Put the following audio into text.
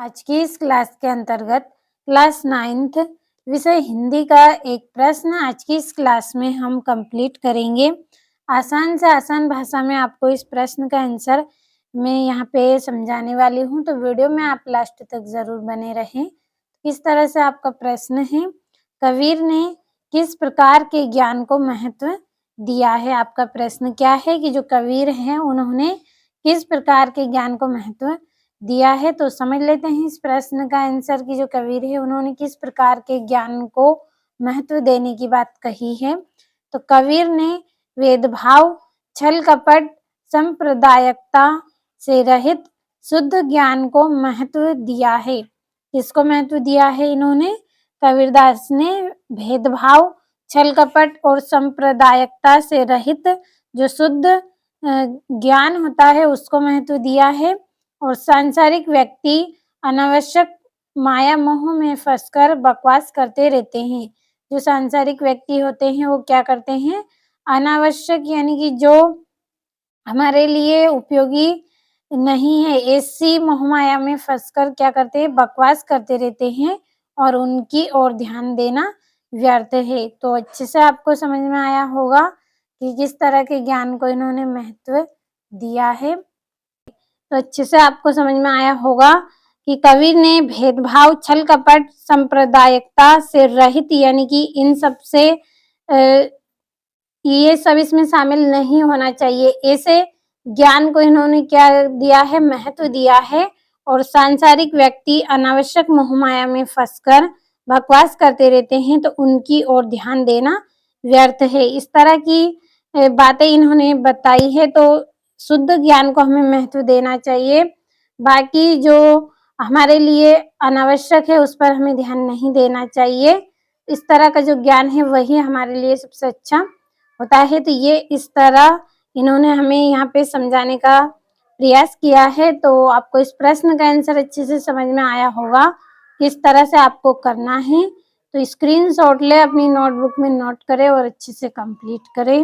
आज की इस क्लास के अंतर्गत क्लास 9th विषय हिंदी का एक प्रश्न आज की इस क्लास में हम कंप्लीट करेंगे। आसान से आसान भाषा में आपको इस प्रश्न का आंसर मैं यहाँ पे समझाने वाली हूँ, तो वीडियो में आप लास्ट तक जरूर बने रहें। इस तरह से आपका प्रश्न है, कबीर ने किस प्रकार के ज्ञान को महत्व दिया है। आपका प्रश्न क्या है कि जो कबीर हैं उन्होंने किस प्रकार के ज्ञान को महत्व दिया है। तो समझ लेते हैं इस प्रश्न का आंसर कि जो कबीर है उन्होंने किस प्रकार के ज्ञान को महत्व देने की बात कही है। तो कबीर ने भेदभाव, छल कपट, सांप्रदायिकता से रहित शुद्ध ज्ञान को महत्व दिया है। किसको महत्व दिया है इन्होंने? कबीरदास ने भेदभाव, छल कपट और सांप्रदायिकता से रहित जो शुद्ध ज्ञान होता है उसको महत्व दिया है। और सांसारिक व्यक्ति अनावश्यक माया मोह में फंसकर बकवास करते रहते हैं। जो सांसारिक व्यक्ति होते हैं वो क्या करते हैं? अनावश्यक यानी कि जो हमारे लिए उपयोगी नहीं है, ऐसी मोहमाया में फंसकर क्या करते हैं? बकवास करते रहते हैं और उनकी ओर ध्यान देना व्यर्थ है। तो अच्छे से आपको समझ में आया होगा कि किस तरह के ज्ञान को इन्होंने महत्व दिया है। तो अच्छे से आपको समझ में आया होगा कि कबीर ने भेदभाव, छल कपट, सांप्रदायिकता से रहित यानी कि इन सब से ये सब इसमें शामिल नहीं होना चाहिए, ऐसे ज्ञान को इन्होंने क्या दिया है? महत्व दिया है। और सांसारिक व्यक्ति अनावश्यक मोहमाया में फंसकर बकवास करते रहते हैं तो उनकी ओर ध्यान देना व्यर्थ है। इस तरह की बातें इन्होंने बताई है। तो शुद्ध ज्ञान को हमें महत्व देना चाहिए, बाकी जो हमारे लिए अनावश्यक है उस पर हमें ध्यान नहीं देना चाहिए। इस तरह का जो ज्ञान है वही हमारे लिए सबसे अच्छा होता है। तो ये इस तरह इन्होंने हमें यहाँ पे समझाने का प्रयास किया है। तो आपको इस प्रश्न का आंसर अच्छे से समझ में आया होगा किस तरह से आपको करना है। तो स्क्रीनशॉट ले, अपनी नोटबुक में नोट करें और अच्छे से कंप्लीट करें।